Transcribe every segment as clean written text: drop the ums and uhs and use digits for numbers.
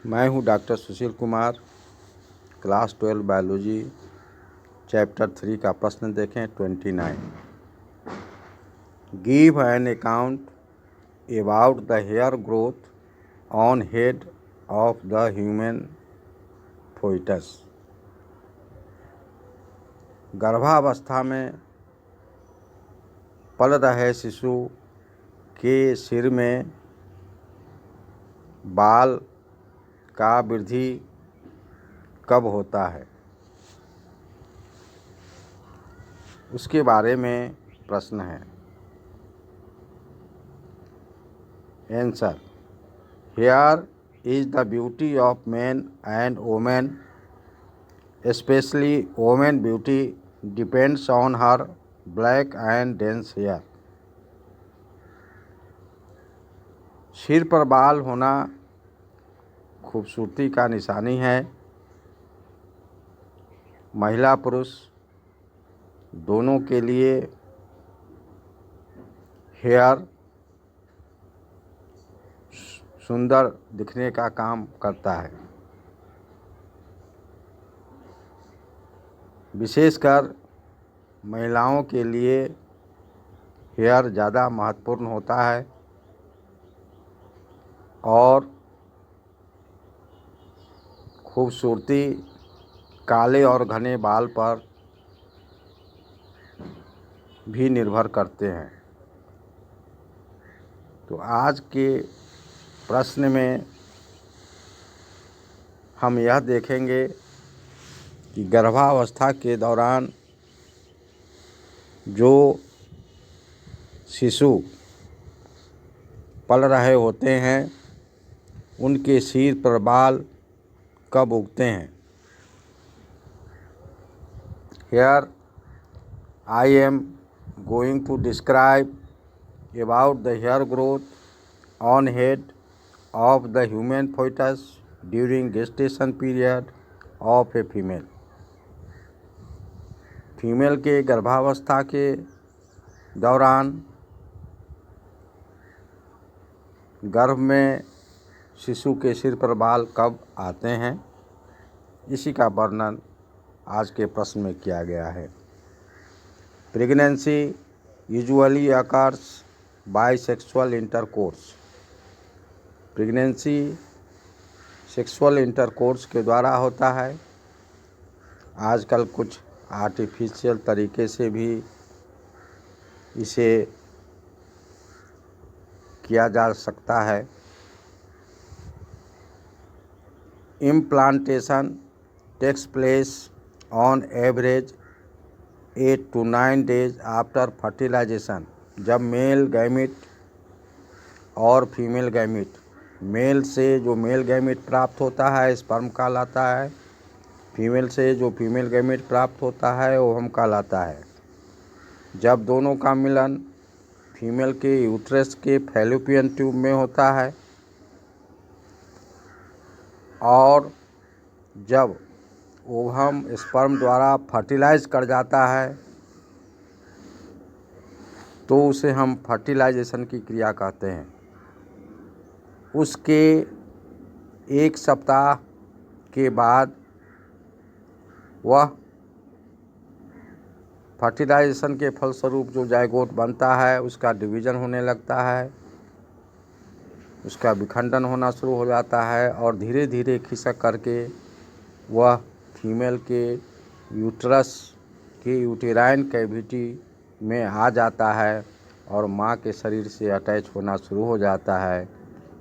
मैं हूं doctor Sushil Kumar. Class 12 biology chapter 3 का प्रश्न देखें 29। Give an account about the hair growth on head of the human foetus. गर्भावस्था में पल रहे शिशु के सिर में बाल का वृद्धि कब होता है, उसके बारे में प्रश्न है। Answer: here is the beauty of man and women, especially women beauty depends on her black and dense hair। सिर पर बाल होना खूबसूरती का निशानी है। महिला पुरुष दोनों के लिए हेयर सुंदर दिखने का काम करता है। विशेषकर महिलाओं के लिए हेयर ज़्यादा महत्वपूर्ण होता है और खूबसूरती काले और घने बाल पर भी निर्भर करते हैं। तो आज के प्रश्न में हम यह देखेंगे कि गर्भावस्था के दौरान जो शिशु पल रहे होते हैं उनके सिर पर बाल कब उगते हैं। Here I am going to describe about the hair growth on head of the human fetus during gestation period of a female। Female के गर्भावस्था के दौरान गर्भ में शिशु के सिर पर बाल कब आते हैं, इसी का वर्णन आज के प्रश्न में किया गया है। Pregnancy usually occurs by sexual intercourse. Pregnancy sexual intercourse के द्वारा होता है। आजकल कुछ आर्टिफिशियल तरीके से भी इसे किया जा सकता है। Implantation takes place on average 8 to 9 days after fertilisation. जब मेल गैमिट और फीमेल गैमिट, मेल से जो मेल गैमिट प्राप्त होता है स्पर्म कहलाता है, फीमेल से जो फीमेल गैमिट प्राप्त होता है ओवम कहलाता है। जब दोनों का मिलन फीमेल के यूट्रस के फैलोपियन ट्यूब में होता है और जब ओवम स्पर्म द्वारा फर्टिलाइज कर जाता है तो उसे हम फर्टिलाइजेशन की क्रिया कहते हैं। उसके 1 सप्ताह के बाद वह फर्टिलाइजेशन के फलस्वरूप जो जायगोट बनता है उसका डिवीज़न होने लगता है, उसका विखंडन होना शुरू हो जाता है और धीरे धीरे खिसक करके वह फीमेल के यूट्रस के यूटेराइन कैविटी में आ जाता है और माँ के शरीर से अटैच होना शुरू हो जाता है।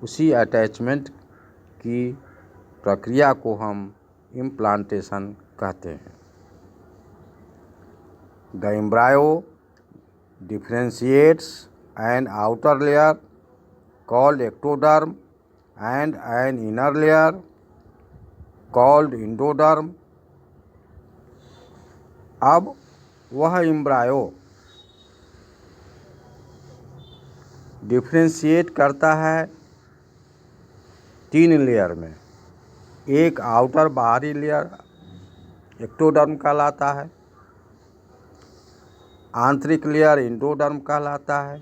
उसी अटैचमेंट की प्रक्रिया को हम इम्प्लांटेशन कहते हैं। The embryo differentiates an outer layer called ectoderm and an inner layer called endoderm। अब वह एम्ब्रायो डिफ्रेंशिएट करता है 3 लेयर में। एक आउटर बाहरी लेयर एक्टोडर्म कहलाता है, आंतरिक लेयर एंडोडर्म कहलाता है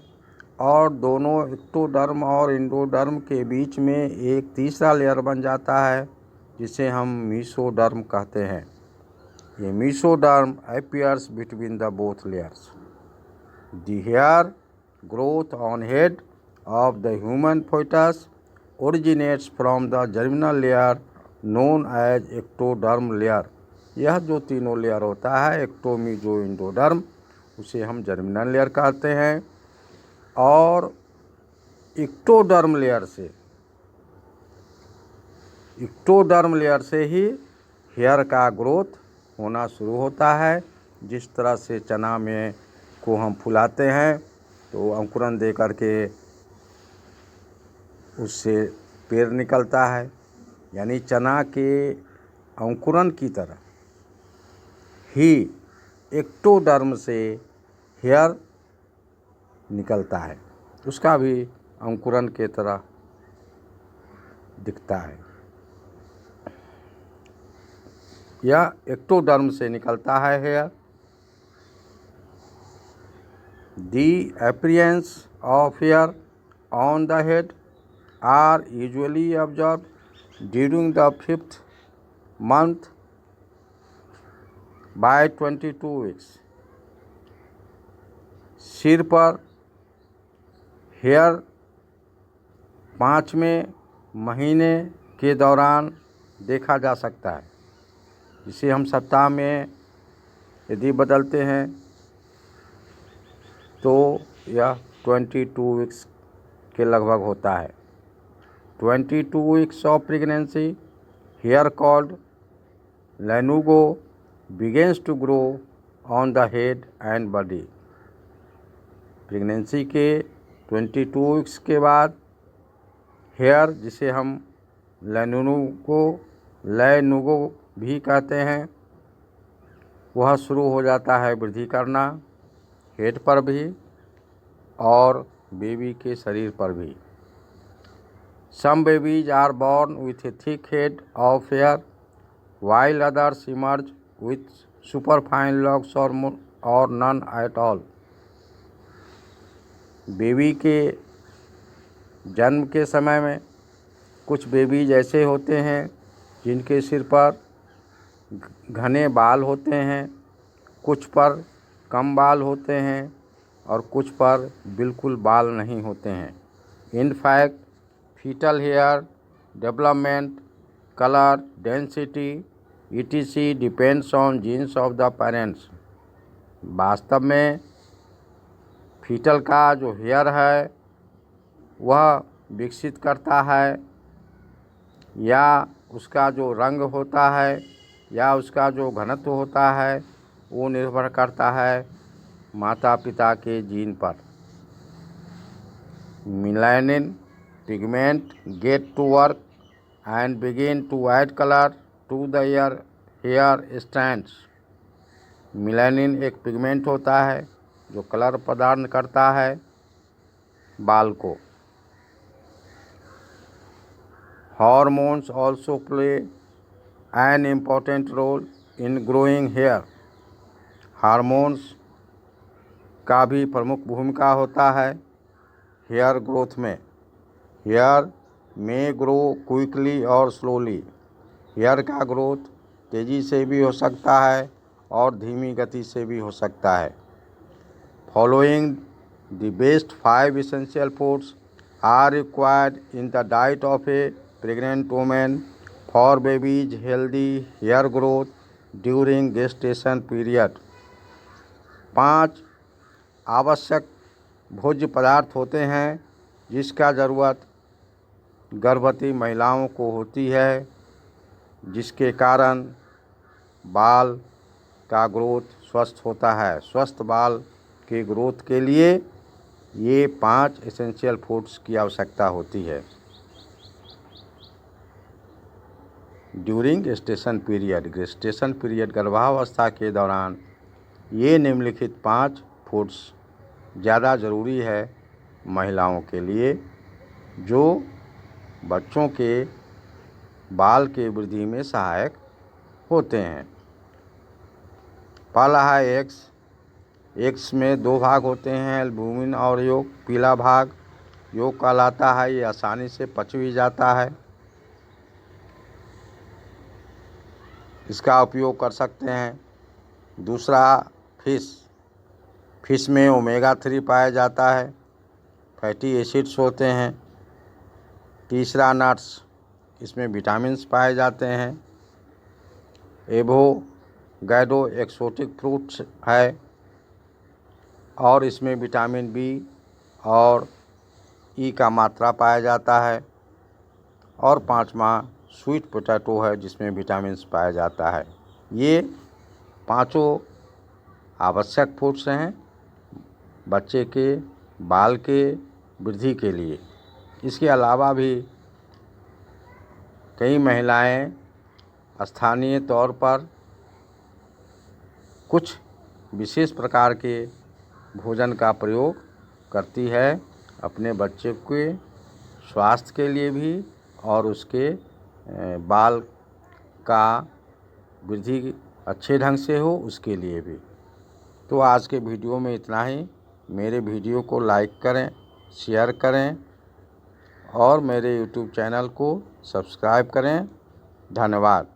और दोनों एक्टोडर्म और एंडोडर्म के बीच में एक तीसरा लेयर बन जाता है जिसे हम मीसोडर्म कहते हैं। ये mesoderm appears between the both layers. The hair growth on head of the human fetus originates from the germinal layer known as ectoderm layer. यह जो तीनों लेयर होता है, एक्टोमी जो एंडोडर्म, उसे हम जर्मिनल लेयर कहते हैं। और एक्टोडर्म लेयर से ही हेयर का ग्रोथ होना शुरू होता है। जिस तरह से चना में को हम फुलाते हैं तो अंकुरन दे करके उससे पेड़ निकलता है, यानी चना के अंकुरन की तरह ही एक्टोडर्म से हेयर निकलता है, उसका भी अंकुरन के तरह दिखता है। यह एक्टोडर्म से निकलता है hair. The appearance of hair on the head are usually observed during the 5th month by 22 weeks. सिर पर हेयर 5वें महीने के दौरान देखा जा सकता है, जिसे हम सप्ताह में यदि बदलते हैं तो यह 22 वीक्स के लगभग होता है। 22 weeks of pregnancy hair called lanugo begins to grow on the head and body. Pregnancy के 22 वीक्स के बाद हेयर, जिसे हम लैनुगो भी कहते हैं, वह शुरू हो जाता है वृद्धि करना, हेड पर भी और बेबी के शरीर पर भी। Some babies are born with a thick head of hair while others emerge with superfine locks or none at all. Baby के जन्म के समय में कुछ बेबीज ऐसे होते हैं जिनके सिर पर घने बाल होते हैं, कुछ पर कम बाल होते हैं और कुछ पर बिल्कुल बाल नहीं होते हैं। In fact foetal hair development, colour, density etc depends on genes of the parents. वास्तव में फीटल का जो हेयर है वह विकसित करता है, या उसका जो रंग होता है या उसका जो घनत्व होता है वो निर्भर करता है माता पिता के जीन पर। Melanin pigment get to work and begin to add colour to the hair strands. Melanin एक पिगमेंट होता है जो कलर प्रदान करता है बाल को। Hormones also play an important role in growing hair. Hormones का भी प्रमुख भूमिका होता है हेयर ग्रोथ में। हेयर में ग्रो क्विकली और स्लोली। हेयर का ग्रोथ तेज़ी से भी हो सकता है और धीमी गति से भी हो सकता है। Following the best 5 essential foods are required in the diet of a pregnant woman for baby's healthy hair growth during gestation period. 5 आवश्यक भोज्य पदार्थ होते हैं जिसका ज़रूरत गर्भवती महिलाओं को होती है, जिसके कारण बाल का ग्रोथ स्वस्थ होता है। स्वस्थ बाल के ग्रोथ के लिए ये 5 एसेंशियल फूड्स की आवश्यकता होती है। ड्यूरिंग गेस्टेशन पीरियड गर्भावस्था के दौरान ये निम्नलिखित 5 फूड्स ज़्यादा ज़रूरी है महिलाओं के लिए, जो बच्चों के बाल के वृद्धि में सहायक होते हैं। पहला है एग्स। एग्स में 2 भाग होते हैं, एल्बुमिन और यolk। पीला भाग यolk कहलाता है, ये आसानी से पच भी जाता है। इसका उपयोग कर सकते हैं। दूसरा फिश में ओमेगा 3 पाया जाता है, फैटी एसिड्स होते हैं। तीसरा नट्स, इसमें विटामिन्स पाए जाते हैं। एवोकाडो एक्सोटिक फ्रूट्स है और इसमें विटामिन बी और ई का मात्रा पाया जाता है। और 5वां स्वीट पोटैटो है, जिसमें विटामिन्स पाया जाता है। ये 5 आवश्यक फूड्स हैं बच्चे के बाल के वृद्धि के लिए। इसके अलावा भी कई महिलाएं स्थानीय तौर पर कुछ विशेष प्रकार के भोजन का प्रयोग करती है अपने बच्चे के स्वास्थ्य के लिए भी और उसके बाल का वृद्धि अच्छे ढंग से हो उसके लिए भी। तो आज के वीडियो में इतना ही। मेरे वीडियो को लाइक करें, शेयर करें और मेरे YouTube चैनल को सब्सक्राइब करें। धन्यवाद।